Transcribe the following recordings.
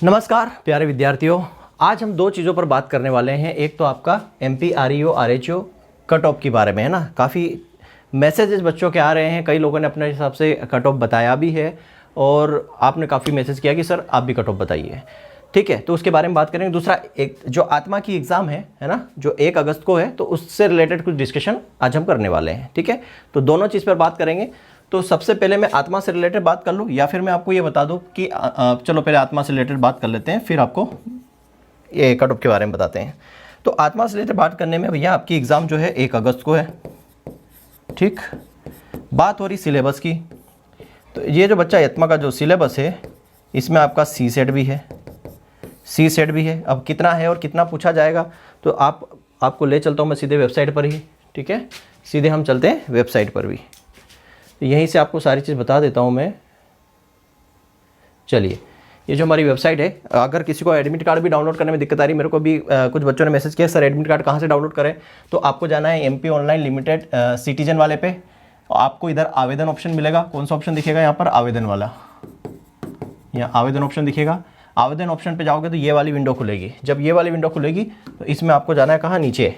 नमस्कार प्यारे विद्यार्थियों, आज हम दो चीज़ों पर बात करने वाले हैं। एक तो आपका MP REO RHO cut off के बारे में है ना। काफ़ी मैसेजेस बच्चों के आ रहे हैं, कई लोगों ने अपने हिसाब से कट ऑफ बताया भी है और आपने काफ़ी मैसेज किया कि सर आप भी कट ऑफ बताइए। ठीक है, तो उसके बारे में बात करेंगे। दूसरा एक जो आत्मा की एग्ज़ाम है ना, जो 1 अगस्त को है, तो उससे रिलेटेड कुछ डिस्कशन आज हम करने वाले हैं। ठीक है, तो दोनों चीज़ पर बात करेंगे। तो सबसे पहले मैं आत्मा से रिलेटेड बात कर लूँ या फिर मैं आपको ये बता दूँ कि चलो पहले आत्मा से रिलेटेड बात कर लेते हैं, फिर आपको ये कट ऑफ के बारे में बताते हैं। तो आत्मा से रिलेटेड बात करने में भैया आपकी एग्ज़ाम जो है 1 अगस्त को है। ठीक, बात हो रही सिलेबस की। तो ये जो बच्चा आत्मा का जो सिलेबस है, इसमें आपका सी सेट भी है, सी सेट भी है। अब कितना है और कितना पूछा जाएगा, तो आपको ले चलता हूँ मैं सीधे वेबसाइट पर ही। ठीक है, सीधे हम चलते हैं वेबसाइट पर भी, तो यहीं से आपको सारी चीज़ बता देता हूँ मैं। चलिए, ये जो हमारी वेबसाइट है, अगर किसी को एडमिट कार्ड भी डाउनलोड करने में दिक्कत आ रही, मेरे को भी कुछ बच्चों ने मैसेज किया सर एडमिट कार्ड कहाँ से डाउनलोड करें, तो आपको जाना है MP ऑनलाइन लिमिटेड सिटीजन वाले पे। आपको इधर आवेदन ऑप्शन मिलेगा। कौन सा ऑप्शन दिखेगा यहाँ पर? आवेदन वाला। यहाँ आवेदन ऑप्शन दिखेगा। आवेदन ऑप्शन पे जाओगे तो ये वाली विंडो खुलेगी। जब ये वाली विंडो खुलेगी तो इसमें आपको जाना है कहाँ? नीचे,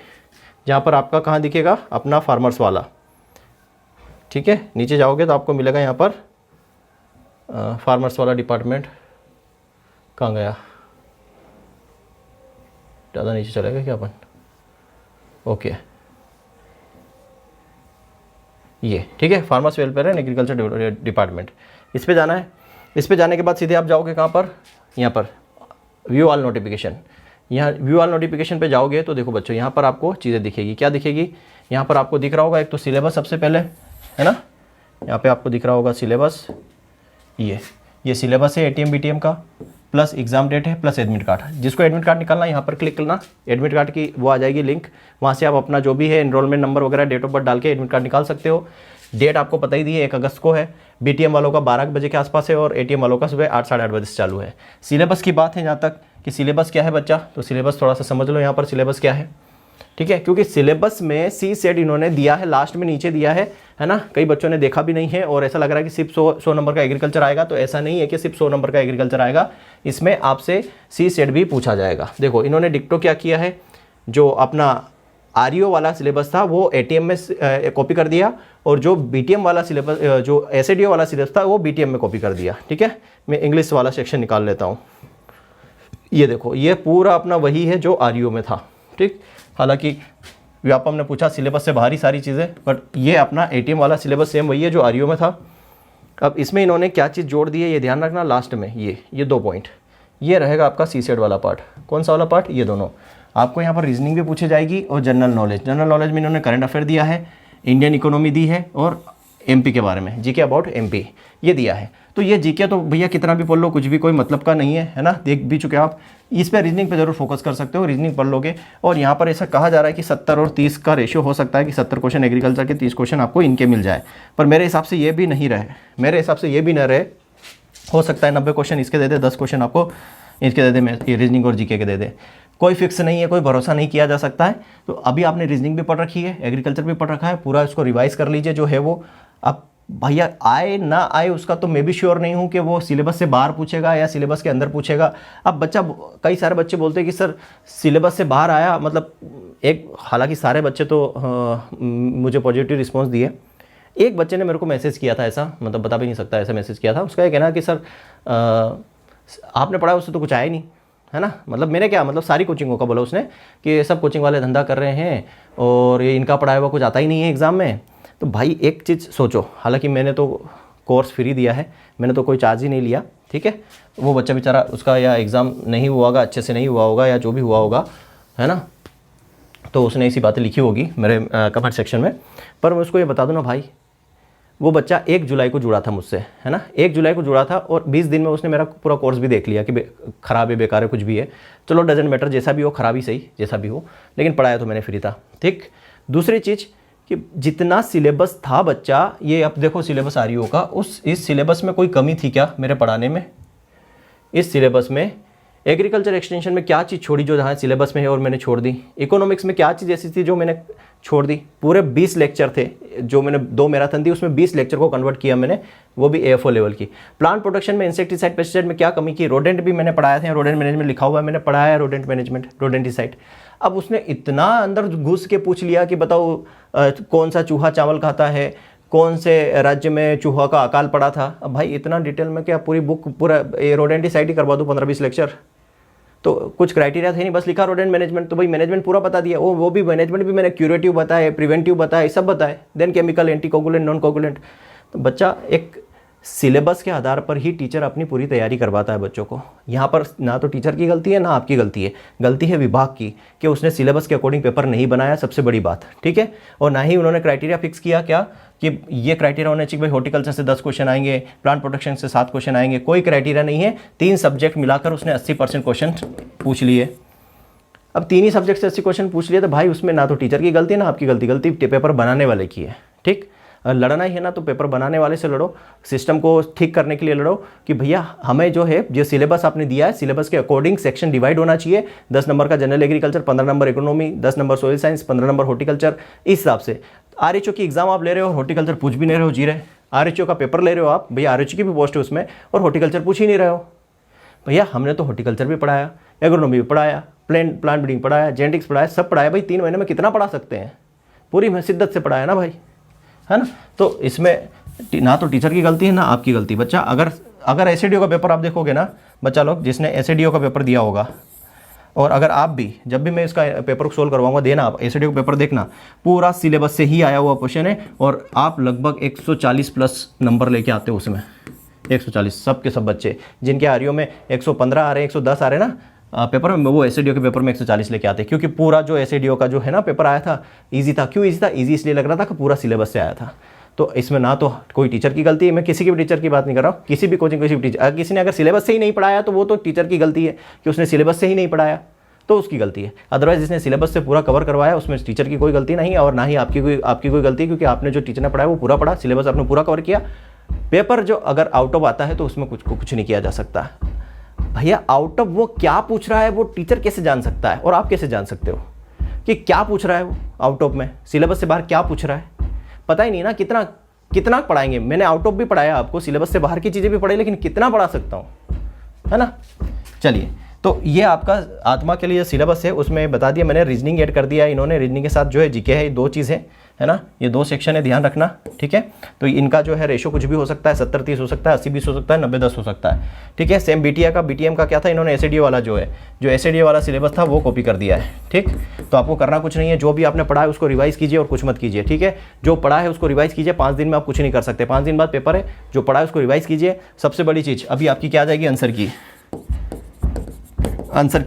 जहाँ पर आपका कहाँ दिखेगा? अपना फार्मर्स वाला। ठीक है, नीचे जाओगे तो आपको मिलेगा यहाँ पर फार्मर्स वाला डिपार्टमेंट। कहाँ गया? ज़्यादा नीचे चलेगा क्या अपन? ओके, ये ठीक है, farmers welfare and agriculture department. इस पे जाना है। इस पे जाने के बाद सीधे आप जाओगे कहाँ पर? यहाँ पर व्यू ऑल नोटिफिकेशन। यहाँ व्यू ऑल नोटिफिकेशन पे जाओगे तो देखो बच्चों, यहाँ पर आपको चीज़ें दिखेगी। क्या दिखेगी? यहाँ पर आपको दिख रहा होगा एक तो सिलेबस सबसे पहले, है ना। यहाँ पे आपको दिख रहा होगा सिलेबस। ये सिलेबस है ATM BTM का, प्लस एग्जाम डेट है, प्लस एडमिट कार्ड। जिसको एडमिट कार्ड निकालना है यहाँ पर क्लिक करना, एडमिट कार्ड की वो आ जाएगी लिंक। वहाँ से आप अपना जो भी है एनरोलमेंट नंबर वगैरह, डेट ऑफ बर्थ डाल के एडमिट कार्ड निकाल सकते हो। डेट आपको पता ही दी है, 1 अगस्त को है। BTM वालों का 12 बजे के आसपास है और ATM वालों का सुबह 8 साढ़े 8 बजे से चालू है। सिलेबस की बात है जहाँ तक कि सिलेबस क्या है बच्चा, तो सिलेबस थोड़ा सा समझ लो यहाँ पर सिलेबस क्या है। ठीक है, क्योंकि सिलेबस में सी सेट इन्होंने दिया है, लास्ट में नीचे दिया है ना। कई बच्चों ने देखा भी नहीं है और ऐसा लग रहा है कि सिर्फ 100 नंबर का एग्रीकल्चर आएगा, तो ऐसा नहीं है कि सिर्फ 100 नंबर का एग्रीकल्चर आएगा। इसमें आपसे सी सेट भी पूछा जाएगा। देखो इन्होंने डिक्टो क्या किया है, जो अपना REO वाला सिलेबस था वो ATM में कॉपी कर दिया और जो BTM वाला सिलेबस, जो SADO वाला सिलेबस था वो BTM में कॉपी कर दिया। ठीक है, मैं इंग्लिश वाला सेक्शन निकाल लेता हूँ। ये देखो, ये पूरा अपना वही है जो REO में था। ठीक, हालांकि व्यापम ने पूछा सिलेबस से बाहर ही सारी चीज़ें, बट ये अपना ATM वाला सिलेबस सेम वही है जो REO में था। अब इसमें इन्होंने क्या चीज़ जोड़ दी है ये ध्यान रखना। लास्ट में ये 2 पॉइंट, ये रहेगा आपका सी सेट वाला पार्ट। कौन सा वाला पार्ट? ये दोनों। आपको यहाँ पर रीजनिंग भी पूछी जाएगी और जनरल नॉलेज। जनरल नॉलेज में इन्होंने करंट अफेयर दिया है, इंडियन इकोनॉमी दी है और MP के बारे में, GK अबाउट MP ये दिया है। तो ये GK तो भैया कितना भी पढ़ लो, कुछ भी कोई मतलब का नहीं है ना, देख भी चुके आप। इस पर रीजनिंग पे जरूर फोकस कर सकते हो, रीजनिंग पढ़ लोगे। और यहाँ पर ऐसा कहा जा रहा है कि 70 और 30 का रेशियो हो सकता है कि 70 क्वेश्चन एग्रीकल्चर के, 30 क्वेश्चन आपको इनके मिल जाए। पर मेरे हिसाब से ये भी नहीं रहे, मेरे हिसाब से ये भी न रहे। हो सकता है 90 क्वेश्चन इसके दे दे, 10 क्वेश्चन आपको इसके दे दे, रीजनिंग और GK के दे दे। कोई फिक्स नहीं है, कोई भरोसा नहीं किया जा सकता है। तो अभी आपने रीजनिंग भी पढ़ रखी है, एग्रीकल्चर भी पढ़ रखा है, पूरा इसको रिवाइज कर लीजिए जो है वो। अब भैया आए ना आए उसका तो मैं भी श्योर नहीं हूँ कि वो सिलेबस से बाहर पूछेगा या सिलेबस के अंदर पूछेगा। अब बच्चा, कई सारे बच्चे बोलते हैं कि सर सिलेबस से बाहर आया, मतलब एक, हालांकि सारे बच्चे तो मुझे पॉजिटिव रिस्पॉन्स दिए। एक बच्चे ने मेरे को मैसेज किया था, ऐसा मतलब बता भी नहीं सकता, ऐसा मैसेज किया था। उसका ये कहना कि सर आपने पढ़ा उससे तो कुछ आया ही नहीं, है ना। मतलब मैंने क्या, मतलब सारी कोचिंगों का बोला उसने कि सब कोचिंग वाले धंधा कर रहे हैं और ये इनका पढ़ाया हुआ कुछ आता ही नहीं है एग्ज़ाम में। तो भाई एक चीज़ सोचो, हालांकि मैंने तो कोर्स फ्री दिया है, मैंने तो कोई चार्ज ही नहीं लिया। ठीक है, वो बच्चा बेचारा, उसका या एग्ज़ाम नहीं हुआ होगा, अच्छे से नहीं हुआ होगा, या जो भी हुआ होगा, है ना, तो उसने ऐसी बातें लिखी होगी मेरे कमेंट सेक्शन में। पर मैं उसको ये बता दूँ ना भाई, वो बच्चा 1 जुलाई को जुड़ा था मुझसे, है ना। 1 जुलाई को जुड़ा था और 20 दिन में उसने मेरा पूरा कोर्स भी देख लिया कि ख़राब है, बेकार है, कुछ भी है। चलो डजेंट मैटर, जैसा भी हो, ख़राब ही सही, जैसा भी हो, लेकिन पढ़ाया तो मैंने फ्री था। ठीक, दूसरी चीज़ कि जितना सिलेबस था बच्चा, ये अब देखो सिलेबस REO का, इस सिलेबस में कोई कमी थी क्या मेरे पढ़ाने में? इस सिलेबस में एग्रीकल्चर एक्सटेंशन में क्या चीज़ छोड़ी जो जहाँ सिलेबस में है और मैंने छोड़ दी। इकोनॉमिक्स में क्या चीज़ ऐसी थी जो मैंने छोड़ दी। पूरे 20 लेक्चर थे जो मैंने 2 मैराथन थी, उसमें 20 लेक्चर को कन्वर्ट किया मैंने, वो भी AFO लेवल की। प्लांट प्रोटेक्शन में इंसेक्टिसाइड पेस्टिसाइड में क्या कमी की, रोडेंट भी मैंने पढ़ाया था, रोडेंट मैनेजमेंट लिखा हुआ है, मैंने पढ़ाया है रोडेंट मैनेजमेंट, रोडेंटिसाइड। अब उसने इतना अंदर घुस के पूछ लिया कि बताओ कौन सा चूहा चावल खाता है, कौन से राज्य में चूहा का अकाल पड़ा था। अब भाई इतना डिटेल में क्या पूरी बुक पूरा रोडेंटिसाइड ही करवा दूँ 15-20 लेक्चर। तो कुछ क्राइटेरिया थे नहीं, बस लिखा रोडेंट मैनेजमेंट, तो भाई मैनेजमेंट पूरा बता दिया। वो भी मैनेजमेंट भी मैंने क्यूरेटिव बताए, प्रिवेंटिव बताए, सब बताए, then chemical, anti coagulant, non coagulant. तो बच्चा एक सिलेबस के आधार पर ही टीचर अपनी पूरी तैयारी करवाता है बच्चों को। यहाँ पर ना तो टीचर की गलती है ना आपकी गलती है, गलती है विभाग की कि उसने सिलेबस के अकॉर्डिंग पेपर नहीं बनाया, सबसे बड़ी बात, ठीक है। और ना ही उन्होंने क्राइटेरिया फिक्स किया क्या कि ये क्राइटेरिया होने चाहिए भाई हॉर्टिकल्चर से 10 क्वेश्चन आएंगे, प्लांट प्रोटेक्शन से 7 क्वेश्चन आएंगे, कोई क्राइटेरिया नहीं है। 3 सब्जेक्ट मिलाकर उसने 80% क्वेश्चन पूछ लिए। अब 3 ही सब्जेक्ट से 80 क्वेश्चन पूछ लिए तो भाई उसमें ना तो टीचर की गलती है ना आपकी गलती, गलती पेपर बनाने वाले की है, ठीक। लड़ना ही है ना तो पेपर बनाने वाले से लड़ो, सिस्टम को ठीक करने के लिए लड़ो कि भैया हमें जो है जो सिलेबस आपने दिया है सिलेबस के अकॉर्डिंग सेक्शन डिवाइड होना चाहिए। 10 नंबर का general agriculture, 15 number economy, 10 number soil science, 15 number horticulture, इस हिसाब से। RHO की एग्जाम आप ले रहे हो, हॉर्टिकल्चर पूछ भी नहीं रहे हो, जी रहे। RHO का पेपर ले रहे हो आप, भैया RHO की भी पोस्ट है उसमें और हॉर्टिकल्चर पूछ ही नहीं रहे हो। भैया हमने तो हॉर्टिकल्चर भी पढ़ाया, एग्रोनॉमी भी पढ़ाया, प्लांट ब्रीडिंग पढ़ाया, जेनेटिक्स पढ़ाया, सब पढ़ाया। भाई 3 महीने में कितना पढ़ा सकते हैं, पूरी शिद्दत से पढ़ाया ना भाई, है ना। तो इसमें ना तो टीचर की गलती है ना आपकी गलती। बच्चा अगर SADO का पेपर आप देखोगे ना बच्चा लोग, जिसने SADO का पेपर दिया होगा, और अगर आप भी जब भी मैं इसका पेपर सोल्व करवाऊंगा देना, आप SADO का पेपर देखना, पूरा सिलेबस से ही आया हुआ क्वेश्चन है और आप लगभग 140 प्लस नंबर लेके आते हो उसमें। 140 सब के सब बच्चे जिनके RO में 115 आ रहे हैं, 110 आ रहे हैं ना पेपर में, वो SADO के पेपर में 140 लेके आते हैं, क्योंकि पूरा जो SADO का जो है ना पेपर आया था ईजी था। क्यों ईजी था? ईजी इसलिए लग रहा था कि पूरा सिलेबस से आया था। तो इसमें ना तो कोई टीचर की गलती है, मैं किसी के भी टीचर की बात नहीं कर रहा हूँ, किसी भी कोचिंग किसी भी टीचर, किसी ने अगर सिलेबस से ही नहीं पढ़ाया तो वो तो टीचर की गलती है कि उसने सिलेबस से ही नहीं पढ़ाया, तो उसकी गलती है। अदरवाइज जिसने सिलेबस से पूरा कवर करवाया उसमें टीचर की कोई गलती नहीं है और ना ही आपकी कोई गलती, क्योंकि आपने जो टीचर ने पढ़ाया वो पूरा पढ़ा, सिलेबस आपने पूरा कवर किया। पेपर जो अगर आउट ऑफ आता है तो उसमें कुछ नहीं किया जा सकता। भैया आउट ऑफ वो क्या पूछ रहा है वो टीचर कैसे जान सकता है और आप कैसे जान सकते हो कि क्या पूछ रहा है वो आउट ऑफ में, सिलेबस से बाहर क्या पूछ रहा है? पता ही नहीं ना, कितना पढ़ाएंगे। मैंने आउट ऑफ भी पढ़ाया आपको, सिलेबस से बाहर की चीज़ें भी पढ़ी, लेकिन कितना पढ़ा सकता हूँ, है ना। चलिए, तो ये आपका आत्मा के लिए सिलेबस है, उसमें बता दिया मैंने। रीजनिंग ऐड कर दिया है इन्होंने, रीजनिंग के साथ जो है जीके है, 2 चीज़ है ना, ये 2 सेक्शन है, ध्यान रखना, ठीक है। तो इनका जो है रेशो कुछ भी हो सकता है, 70-30 हो सकता है, 80-20 हो सकता है, 90-10 हो सकता है, ठीक है। सेम BTM का क्या था, इन्होंने SADO वाला जो SADO वाला सिलेबस था वो कॉपी कर दिया है, ठीक। तो आपको करना कुछ नहीं है, जो भी आपने पढ़ा है उसको रिवाइज कीजिए और कुछ मत कीजिए, ठीक है। जो पढ़ा है उसको रिवाइज कीजिए, 5 दिन में आप कुछ नहीं कर सकते, 5 दिन बाद पेपर है, जो पढ़ा है उसको रिवाइज कीजिए। सबसे बड़ी चीज़ अभी आपकी क्या आ जाएगी, आंसर की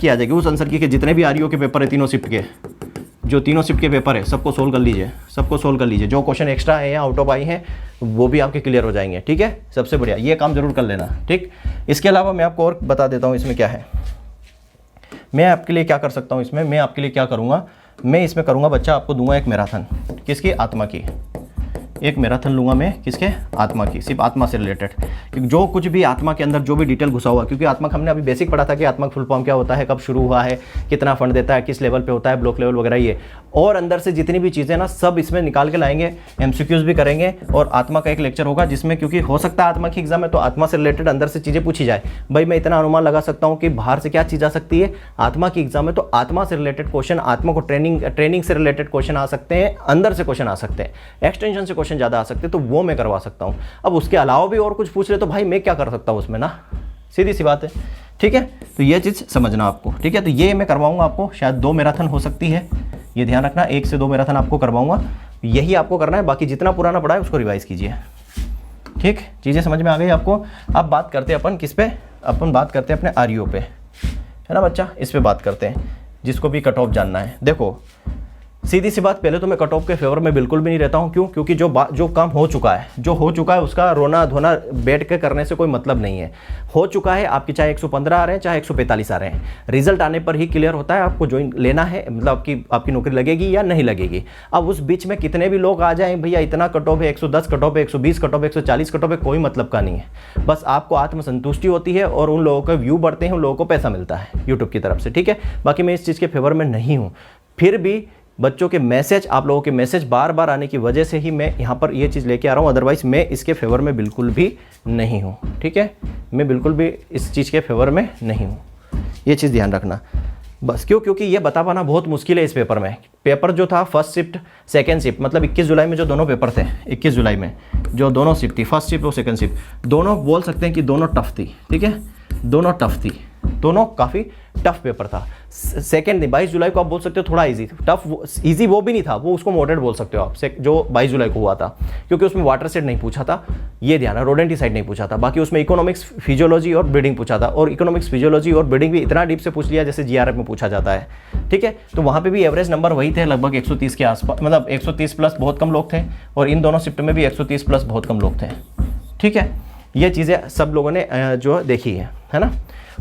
आ जाएगी। उस आंसर की के जितने भी REO के पेपर है, तीनों शिफ्ट के, जो तीनों शिफ्ट के पेपर है, सबको सोल्व कर लीजिए, जो क्वेश्चन एक्स्ट्रा है या आउट ऑफ आई हैं वो भी आपके क्लियर हो जाएंगे, ठीक है। सबसे बढ़िया ये काम जरूर कर लेना, ठीक। इसके अलावा मैं आपको और बता देता हूँ इसमें क्या है, मैं आपके लिए क्या कर सकता हूँ इसमें। मैं आपके लिए क्या करूँगा, मैं इसमें करूँगा बच्चा, आपको दूंगा एक मैराथन, किसकी, आत्मा की। एक मैराथन लूँगा मैं, किसके, आत्मा की, सिर्फ आत्मा से रिलेटेड, क्योंकि जो कुछ भी आत्मा के अंदर जो भी डिटेल घुसा हुआ, क्योंकि आत्मा हमने अभी बेसिक पढ़ा था कि आत्मा फुल फॉर्म क्या होता है, कब शुरू हुआ है, कितना फंड देता है, किस लेवल पे होता है, ब्लॉक लेवल वगैरह, ये और अंदर से जितनी भी चीज़ें ना सब इसमें निकाल के लाएंगे, MCQs भी करेंगे। और आत्मा का एक लेक्चर होगा जिसमें, क्योंकि हो सकता है आत्मा की एग्जाम है तो आत्मा से रिलेटेड अंदर से चीज़ें पूछी जाए। भाई मैं इतना अनुमान लगा सकता हूँ कि बाहर से क्या चीज़ आ सकती है, आत्मा की एग्जाम है तो आत्मा से रिलेटेड क्वेश्चन, आत्मा को ट्रेनिंग से रिलेटेड क्वेश्चन आ सकते हैं, अंदर से क्वेश्चन आ सकते हैं, एक्सटेंशन से क्वेश्चन ज़्यादा आ सकते हैं, तो वो मैं करवा सकता हूँ। अब उसके अलावा भी और कुछ पूछ ले तो भाई मैं क्या कर सकता हूँ उसमें ना, सीधी सी बात है, ठीक है। तो ये चीज़ समझना आपको, ठीक है। तो ये मैं करवाऊंगा आपको, शायद 2 मैराथन हो सकती है, ये ध्यान रखना, 1 से 2 मैराथन आपको करवाऊंगा, यही आपको करना है। बाकी जितना पुराना पढ़ा है उसको रिवाइज कीजिए, ठीक। चीज़ें समझ में आ गई आपको। अब बात करते हैं अपन किस पे, अपन बात करते हैं अपने REO पे, है ना बच्चा, इस पे बात करते हैं, जिसको भी कट ऑफ जानना है। देखो सीधी सी बात, पहले तो मैं कट ऑफ के फेवर में बिल्कुल भी नहीं रहता हूँ। क्यों? क्योंकि जो काम हो चुका है उसका रोना धोना बैठ के करने से कोई मतलब नहीं है। हो चुका है, आपकी चाहे 115 आ रहे हैं चाहे 145 आ रहे हैं, रिजल्ट आने पर ही क्लियर होता है आपको ज्वाइन लेना है, मतलब आपकी नौकरी लगेगी या नहीं लगेगी। अब उस बीच में कितने भी लोग आ जाएं, भैया इतना कट ऑफ है, 110 कट ऑफ है, 120 कट ऑफ है, 140 कट ऑफ है, कोई मतलब का नहीं है। बस आपको आत्मसंतुष्टि होती है और उन लोगों के व्यू बढ़ते हैं, उन लोगों को पैसा मिलता है यूट्यूब की तरफ से, ठीक है। बाकी मैं इस चीज़ के फेवर में नहीं हूँ। फिर भी बच्चों के मैसेज, आप लोगों के मैसेज बार बार आने की वजह से ही मैं यहाँ पर ये चीज़ लेके आ रहा हूँ, अदरवाइज़ मैं इसके फेवर में बिल्कुल भी नहीं हूँ, ठीक है। मैं बिल्कुल भी इस चीज़ के फेवर में नहीं हूँ, ये चीज़ ध्यान रखना बस। क्यों? क्योंकि ये बता पाना बहुत मुश्किल है इस पेपर में। पेपर जो था फर्स्ट शिफ्ट सेकंड शिफ्ट, मतलब 21 जुलाई में जो दोनों पेपर थे, 21 जुलाई में जो दोनों शिफ्ट थी, फर्स्ट शिफ्ट और सेकंड शिफ्ट, दोनों बोल सकते हैं कि दोनों टफ थी, ठीक है। दोनों टफ थी, दोनों काफ़ी टफ पेपर था। सेकंड 22 जुलाई को आप बोल सकते हो थोड़ा इजी, टफ इजी वो भी नहीं था, वो उसको मॉडरेट बोल सकते हो आप, जो 22 जुलाई को हुआ था, क्योंकि उसमें वाटर सेट नहीं पूछा था, ये ध्यान है, रोडेंटिसाइड नहीं पूछा था। बाकी उसमें इकोनॉमिक्स फिजियोलॉजी और ब्रीडिंग पूछा था, और इकोनॉमिक्स फिजियोलॉजी और ब्रीडिंग भी इतना डीप से पूछ लिया जैसे जीआरएफ में पूछा जाता है, ठीक है। तो वहाँ पे भी एवरेज नंबर वही थे, लगभग 130 के आसपास, मतलब 130 प्लस बहुत कम लोग थे, और इन दोनों शिफ्ट में भी 130 प्लस बहुत कम लोग थे, ठीक है। ये चीज़ें सब लोगों ने जो देखी है ना।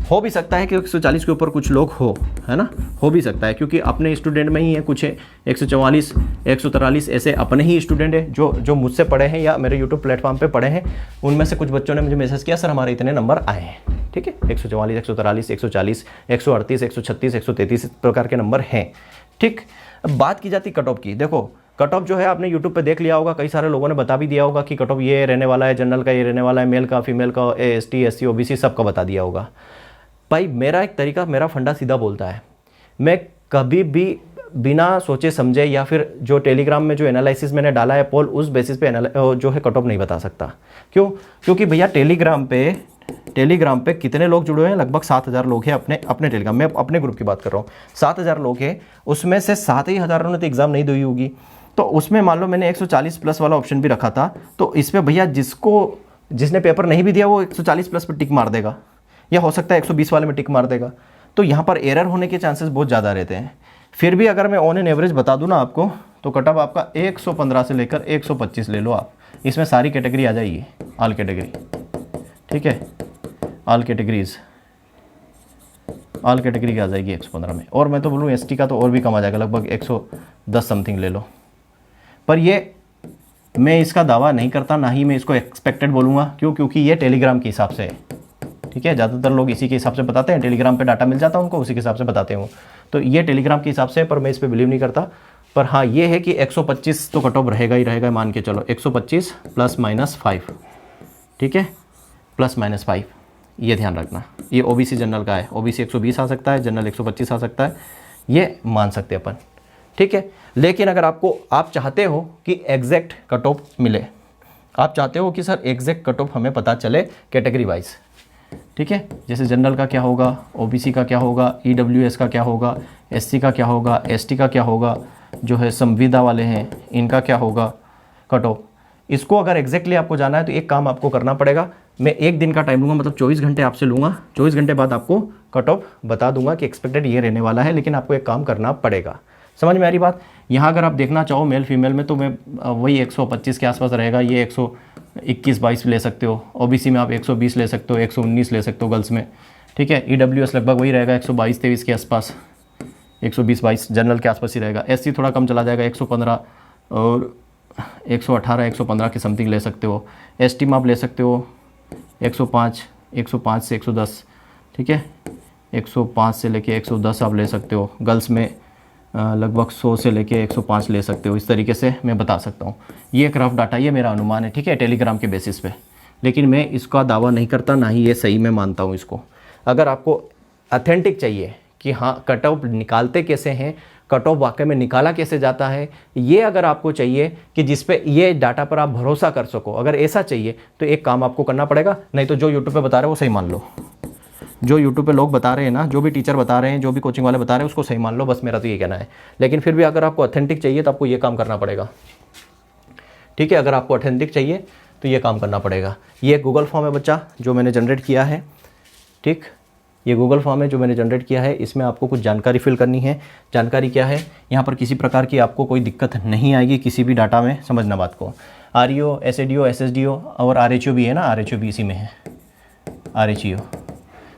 हो भी सकता है कि 140 के ऊपर कुछ लोग हो, है ना, हो भी सकता है, क्योंकि अपने स्टूडेंट में ही है कुछ है 144 143 ऐसे अपने ही स्टूडेंट है जो मुझसे पढ़े हैं या मेरे यूट्यूब प्लेटफॉर्म पे पढ़े हैं। उनमें से कुछ बच्चों ने मुझे मैसेज किया, सर हमारे इतने नंबर आए हैं, ठीक है, 144 143 140 138 136 133 प्रकार के नंबर हैं, ठीक। अब बात की जाती कट ऑफ की। देखो कट ऑफ जो है आपने यूट्यूब पे देख लिया होगा, कई सारे लोगों ने बता भी दिया होगा कि कट ऑफ ये रहने वाला है, जनरल का ये रहने वाला है, मेल का, फीमेल का, ST SC OBC सबका बता दिया होगा। भाई मेरा एक तरीका, मेरा फंडा सीधा बोलता है, मैं कभी भी बिना सोचे समझे या फिर जो टेलीग्राम में जो एनालिसिस मैंने डाला है पोल, उस बेसिस पे जो है कट ऑफ नहीं बता सकता। क्यों? क्योंकि भैया टेलीग्राम पे कितने लोग जुड़े हुए हैं, लगभग 7000 लोग हैं अपने टेलीग्राम में, अपने ग्रुप की बात कर रहा हूँ, 7000 लोग हैं, उसमें से 7000 ने तो एग्ज़ाम नहीं दी होगी। तो उसमें मान लो मैंने 140 प्लस वाला ऑप्शन भी रखा था, तो इस पर भैया जिसने पेपर नहीं भी दिया वो 140 प्लस पर टिक मार देगा, या हो सकता है 120 वाले में टिक मार देगा। तो यहाँ पर एरर होने के चांसेस बहुत ज़्यादा रहते हैं। फिर भी अगर मैं ऑन एन एवरेज बता दूँ ना आपको, तो कट ऑफ आपका 115 से लेकर 125 ले लो आप, इसमें सारी कैटेगरी आ जाएगी, ऑल कैटेगरी, ठीक है, ऑल कैटेगरी की आ जाएगी 115 में। और मैं तो बोलूँ ST का तो और भी कम आ जाएगा, लगभग 110 समथिंग ले लो। पर ये मैं इसका दावा नहीं करता, ना ही मैं इसको एक्सपेक्टेड बोलूँगा। क्यों? क्योंकि ये टेलीग्राम के हिसाब से है, ठीक है। ज़्यादातर लोग इसी के हिसाब से बताते हैं, टेलीग्राम पे डाटा मिल जाता है उनको, उसी के हिसाब से बताते हैं वो। तो ये टेलीग्राम के हिसाब से है, पर मैं इस पर बिलीव नहीं करता। पर हाँ ये है कि 125 तो कट ऑफ रहेगा ही रहेगा, मान के चलो 125 ±5, ठीक है, ±5, ये ध्यान रखना। ये OBC जनरल का है, OBC 120 आ सकता है, जनरल 125 आ सकता है, ये मान सकते अपन, ठीक है। लेकिन अगर आप चाहते हो कि एग्जैक्ट कट ऑफ मिले, आप चाहते हो कि सर एग्जैक्ट कट ऑफ हमें पता चले कैटेगरी वाइज, ठीक है, जैसे जनरल का क्या होगा, OBC का क्या होगा, EWS का क्या होगा, SC का क्या होगा, ST का क्या होगा, जो है संविदा वाले हैं इनका क्या होगा कट ऑफ, इसको अगर एग्जैक्टली आपको जाना है तो एक काम आपको करना पड़ेगा। मैं एक दिन का टाइम लूँगा, मतलब 24 घंटे आपसे लूँगा, 24 घंटे बाद आपको कट ऑफ बता दूंगा कि एक्सपेक्टेड ये रहने वाला है, लेकिन आपको एक काम करना पड़ेगा। समझ में आ रही बात? यहाँ अगर आप देखना चाहो मेल फीमेल में, तो मैं वही 125 के आसपास रहेगा, ये 121-22 ले सकते हो, OBC में आप 120 ले सकते हो, 119 ले सकते हो गर्ल्स में, ठीक है। EWS लगभग वही रहेगा 122-23 के आसपास, 120-22 जनरल के आसपास ही रहेगा। SC थोड़ा कम चला जाएगा, 115 और 118-115 के समथिंग ले सकते हो। ST में आप ले सकते हो 105 से 110, ठीक है, 105 से लेके 110 आप ले सकते हो। गर्ल्स में लगभग 100 से लेके 105 ले सकते हो। इस तरीके से मैं बता सकता हूँ। ये एक रफ डाटा, ये मेरा अनुमान है, ठीक है, टेलीग्राम के बेसिस पे, लेकिन मैं इसका दावा नहीं करता, ना ही ये सही में मानता हूँ इसको। अगर आपको ऑथेंटिक चाहिए कि हाँ कट ऑफ निकालते कैसे हैं, कट ऑफ वाकई में निकाला कैसे जाता है, ये अगर आपको चाहिए कि जिस पे ये डाटा पर आप भरोसा कर सको, अगर ऐसा चाहिए तो एक काम आपको करना पड़ेगा। नहीं तो जो यूट्यूब पे बता रहे हैं वो सही मान लो, जो यूट्यूब पे लोग बता रहे हैं ना, जो भी टीचर बता रहे हैं, जो भी कोचिंग वाले बता रहे हैं, उसको सही मान लो, बस मेरा तो ये कहना है। लेकिन फिर भी अगर आपको ऑथेंटिक चाहिए तो आपको ये काम करना पड़ेगा, ठीक है। अगर आपको ऑथेंटिक चाहिए तो ये काम करना पड़ेगा। ये गूगल फॉर्म है बच्चा, जो मैंने जनरेट किया है, ठीक। ये गूगल फॉर्म है जो मैंने जनरेट किया है, इसमें आपको कुछ जानकारी फिल करनी है। जानकारी क्या है, यहाँ पर किसी प्रकार की आपको कोई दिक्कत नहीं आएगी किसी भी डाटा में, समझना बात को। REO, SADO, SSDO और RHO भी है ना, RHO भी इसी में है, RHEO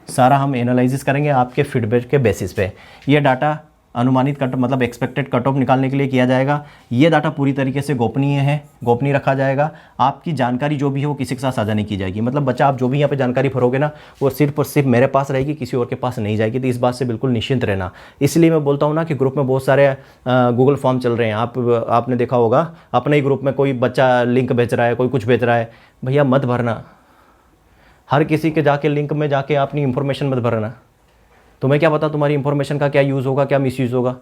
सारा हम एनालिसिस करेंगे आपके फीडबैक के बेसिस पे। ये डाटा अनुमानित कट मतलब एक्सपेक्टेड कट ऑफ निकालने के लिए किया जाएगा। ये डाटा पूरी तरीके से गोपनीय है, गोपनीय रखा जाएगा। आपकी जानकारी जो भी हो किसी के साथ साझा नहीं की जाएगी। मतलब बच्चा आप जो भी यहाँ पे जानकारी भरोगे ना, वो सिर्फ और सिर्फ मेरे पास रहेगी, किसी और के पास नहीं जाएगी। तो इस बात से बिल्कुल निश्चिंत रहना। इसलिए मैं बोलता हूँ ना कि ग्रुप में बहुत सारे गूगल फॉर्म चल रहे हैं। आपने देखा होगा अपने ही ग्रुप में कोई बच्चा लिंक भेज रहा है, कोई कुछ भेज रहा है, भैया मत भरना। हर किसी के जाके लिंक में जाके अपनी इंफॉर्मेशन मत भरना। तुम्हें क्या पता तुम्हारी इंफॉर्मेशन का क्या यूज़ होगा, क्या मिसयूज़ होगा।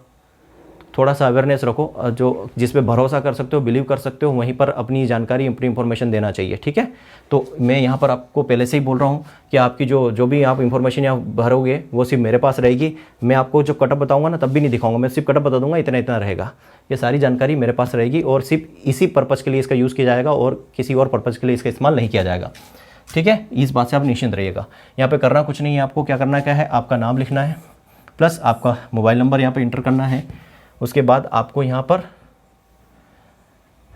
थोड़ा सा अवेयरनेस रखो, जो जिस पे भरोसा कर सकते हो, बिलीव कर सकते हो, वहीं पर अपनी जानकारी, अपनी इंफॉर्मेशन देना चाहिए, ठीक है। तो मैं यहाँ पर आपको पहले से ही बोल रहा हूँ कि आपकी जो भी आप इंफॉर्मेशन यहाँ भरोगे वो सिर्फ मेरे पास रहेगी। मैं आपको जो कटअप बताऊँगा ना तब भी नहीं दिखाऊंगा, मैं सिर्फ कटअप बता दूंगा, इतना इतना रहेगा। ये सारी जानकारी मेरे पास रहेगी और सिर्फ इसी पर्पज़ के लिए इसका यूज़ किया जाएगा और किसी और पर्पज़ के लिए इसका इस्तेमाल नहीं किया जाएगा, ठीक है। इस बात से आप निश्चिंत रहिएगा। यहाँ पे करना कुछ नहीं है, आपको क्या करना क्या है, आपका नाम लिखना है प्लस आपका मोबाइल नंबर यहाँ पे इंटर करना है। उसके बाद आपको यहाँ पर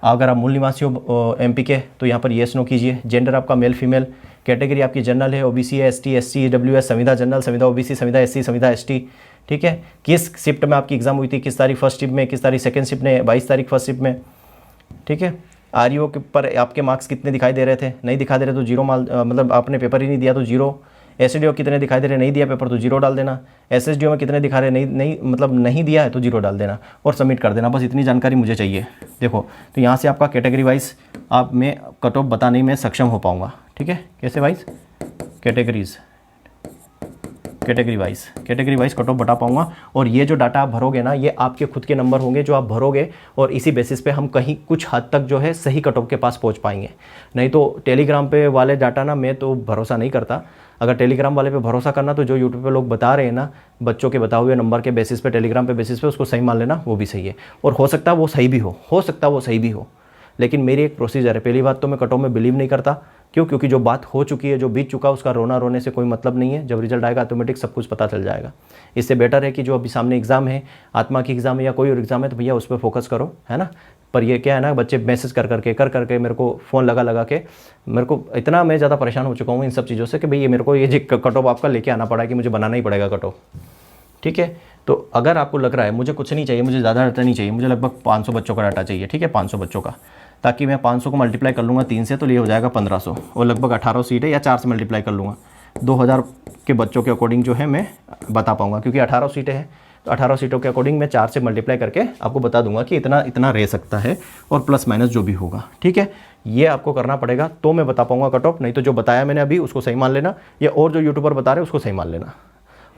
अगर आप मूल निवासी हो MP के तो यहाँ पर येस नो कीजिए। जेंडर आपका मेल फीमेल, कैटेगरी आपकी जनरल है, OBC है, ST SC EWS, संविदा जनरल, संविदा OBC, संविदा SC, संविदा ST, ठीक है। किस शिफ्ट में आपकी एग्जाम हुई थी, किस तारीख फर्स्ट शिफ्ट में, किस तारीख सेकंड शिफ्ट में, 22 तारीख फर्स्ट शिफ्ट में, ठीक है। REO के पर आपके मार्क्स कितने दिखाई दे रहे थे, नहीं दिखा दे रहे तो जीरो मतलब आपने पेपर ही नहीं दिया तो जीरो। SADO कितने दिखाई दे रहे, नहीं दिया पेपर तो जीरो डाल देना। SSDO में कितने दिखा रहे, नहीं मतलब नहीं दिया है तो जीरो डाल देना और सबमिट कर देना। बस इतनी जानकारी मुझे चाहिए। देखो तो यहाँ से आपका कैटेगरी वाइज आप मैं कट ऑफ बताने में सक्षम हो पाऊँगा, ठीक है। कैसे wise, category wise cut off बता पाऊंगा। और ये जो डाटा आप भरोगे ना, ये आपके खुद के नंबर होंगे जो आप भरोगे और इसी बेसिस पे हम कहीं कुछ हद तक जो है सही कट ऑफ के पास पहुंच पाएंगे। नहीं तो टेलीग्राम पे वाले डाटा ना मैं तो भरोसा नहीं करता। अगर टेलीग्राम वाले पे भरोसा करना तो जो यूट्यूब पे लोग बता रहे हैं ना, बच्चों के बताए हुए नंबर के बेसिस पे, टेलीग्राम पे बेसिस पे, उसको सही मान लेना, वो भी सही है। और हो सकता है वो सही भी हो, लेकिन मेरी एक प्रोसीजर है। पहली बात तो मैं कट ऑफ में बिलीव नहीं करता। क्यों? क्योंकि जो बात हो चुकी है, जो बीत चुका है, उसका रोने से कोई मतलब नहीं है। जब रिजल्ट आएगा ऑटोमेटिक सब कुछ पता चल जाएगा। इससे बेटर है कि जो अभी सामने एग्जाम है, आत्मा की एग्जाम है या कोई और एग्जाम है, तो भैया उस पर फोकस करो, है ना। पर ये क्या है ना, बच्चे मैसेज कर करके मेरे को फ़ोन लगा के मेरे को इतना मैं ज़्यादा परेशान हो चुका हूँ इन सब चीज़ों से कि भाई ये मेरे को ये कट ऑफ आपका लेके आना पड़ा कि मुझे बनाना ही पड़ेगा कट ऑफ, ठीक है। तो अगर आपको लग रहा है मुझे कुछ नहीं चाहिए, मुझे ज़्यादा डाटा नहीं चाहिए, मुझे लगभग 500 बच्चों का डाटा चाहिए, ठीक है, 500 बच्चों का, ताकि मैं 500 को मल्टीप्लाई कर लूँगा 3 से तो ये हो जाएगा 1500 और लगभग 18 सीट है, या 4 से मल्टीप्लाई कर लूँगा 2000 के बच्चों के अकॉर्डिंग जो है मैं बता पाऊँगा। क्योंकि 18 सीटें हैं तो 18 सीटों के अकॉर्डिंग मैं 4 से मल्टीप्लाई करके आपको बता दूंगा कि इतना इतना रह सकता है और प्लस माइनस जो भी होगा, ठीक है। ये आपको करना पड़ेगा तो मैं बता पाऊँगा कट ऑफ। नहीं तो जो बताया मैंने अभी उसको सही मान लेना, या और जो यूट्यूबर बता रहे हैं उसको सही मान लेना।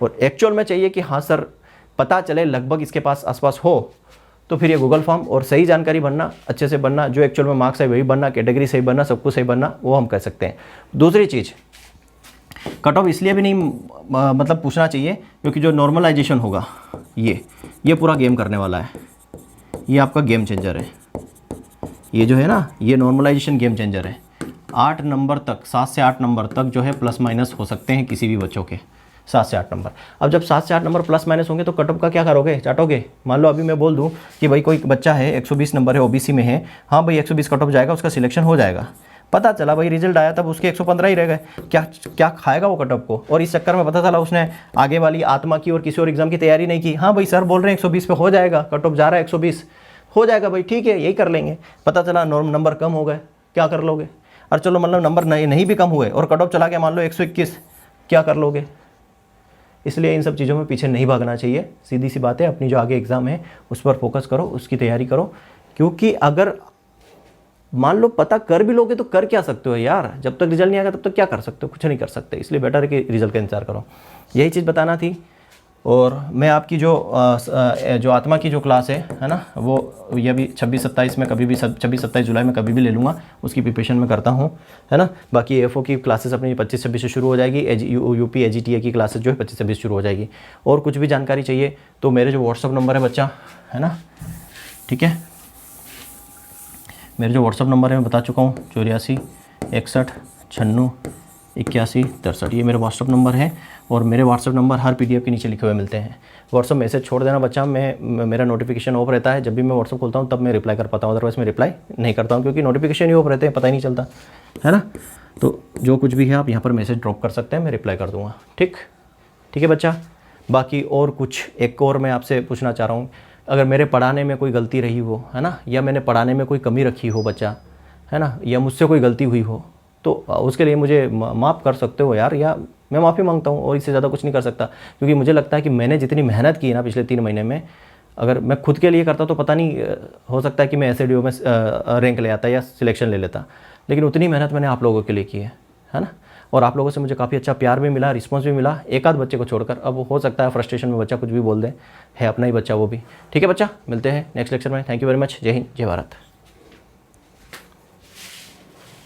और एक्चुअल में चाहिए कि हाँ सर पता चले लगभग इसके पास आसपास हो, तो फिर ये गूगल फॉर्म और सही जानकारी बनना, अच्छे से बनना, जो एक्चुअल में मार्क्स है वही बनना, कैटेगरी सही बनना, सब कुछ सही बनना, वो हम कर सकते हैं। दूसरी चीज़, कट ऑफ इसलिए भी नहीं मतलब पूछना चाहिए क्योंकि जो नॉर्मलाइजेशन होगा ये पूरा गेम करने वाला है। ये आपका गेम चेंजर है। ये जो है ना, ये नॉर्मलाइजेशन गेम चेंजर है। 8 नंबर तक, 7 से 8 नंबर तक जो है प्लस माइनस हो सकते हैं किसी भी बच्चों के, 7 से 8 नंबर। अब जब 7 से 8 नंबर प्लस माइनस होंगे तो कट ऑफ का क्या करोगे, चाटोगे। मान लो अभी मैं बोल दूं कि भाई कोई बच्चा है 120 नंबर है, OBC में है, हाँ भाई 120 कट ऑफ जाएगा, उसका सिलेक्शन हो जाएगा। पता चला भाई रिजल्ट आया तब उसके 115 ही रह गए, क्या खाएगा वो कट ऑफ को। और इस चक्कर में पता चला उसने आगे वाली आत्मा की और किसी और एग्जाम की तैयारी नहीं की। हाँ भाई सर बोल रहे हैं 120 पे हो जाएगा, कट ऑफ जा रहा है 120, हो जाएगा भाई, ठीक है यही कर लेंगे। पता चला नॉर्म नंबर कम हो गए, क्या कर लोगे। और चलो मतलब नंबर नहीं भी कम हुए और कट ऑफ चला गया मान लो 121, क्या कर लोगे। इसलिए इन सब चीज़ों में पीछे नहीं भागना चाहिए। सीधी सी बात है, अपनी जो आगे एग्ज़ाम है उस पर फोकस करो, उसकी तैयारी करो। क्योंकि अगर मान लो पता कर भी लोगे तो कर क्या सकते हो यार, जब तक रिजल्ट नहीं आएगा तब तक क्या कर सकते हो, कुछ नहीं कर सकते। इसलिए बेटर है कि रिजल्ट का इंतजार करो। यही चीज़ बताना थी। और मैं आपकी जो आत्मा की जो क्लास है ना, वो ये भी 26-27 में कभी भी 26-27 जुलाई में कभी भी ले लूँगा, उसकी प्रिपरेशन में करता हूँ, है ना। बाकी AFO की क्लासेस अपनी 25-26 से शुरू हो जाएगी। UP AGTA की क्लासेस जो है 25-26 शुरू हो जाएगी। और कुछ भी जानकारी चाहिए तो मेरे जो व्हाट्सअप नंबर है बच्चा, है ना, ठीक है, मेरे जो व्हाट्सअप नंबर है मैं बता चुका हूँ, 84 61 96 8163। ये मेरा व्हाट्सअप नंबर है और मेरे व्हाट्सअप नंबर हर PDF के नीचे लिखे हुए मिलते हैं। व्हाट्सअप मैसेज छोड़ देना बच्चा, मेरा नोटिफिकेशन ऑफ रहता है, जब भी मैं व्हाट्सअप खोलता हूँ तब मैं रिप्लाई कर पाता हूँ, अदरवाइज़ मैं रिप्लाई नहीं करता हूँ क्योंकि नोटिफिकेशन ही ऑफ रहते हैं, पता ही नहीं चलता है ना। तो जो कुछ भी है आप यहाँ पर मैसेज ड्रॉप कर सकते हैं, मैं रिप्लाई कर दूँगा। ठीक है बच्चा। बाकी और कुछ एक और मैं आपसे पूछना चाह रहा हूँ, अगर मेरे पढ़ाने में कोई गलती रही हो है ना, या मैंने पढ़ाने में कोई कमी रखी हो बच्चा है ना, या मुझसे कोई गलती हुई हो तो उसके लिए मुझे माफ़ कर सकते हो यार, या मैं माफ़ी मांगता हूँ और इससे ज़्यादा कुछ नहीं कर सकता। क्योंकि मुझे लगता है कि मैंने जितनी मेहनत की है ना पिछले 3 महीने में, अगर मैं खुद के लिए करता तो पता नहीं हो सकता है कि मैं SADO में रैंक ले आता या सिलेक्शन ले लेता, लेकिन उतनी मेहनत मैंने आप लोगों के लिए की है ना। और आप लोगों से मुझे काफ़ी अच्छा प्यार भी मिला, रिस्पॉन्स भी मिला, एक आध बच्चे को छोड़कर। अब हो सकता है फ्रस्ट्रेशन में बच्चा कुछ भी बोल दे, है अपना ही बच्चा वो भी। ठीक है बच्चा, मिलते हैं नेक्स्ट लेक्चर में। Thank you very much. जय हिंद, जय भारत।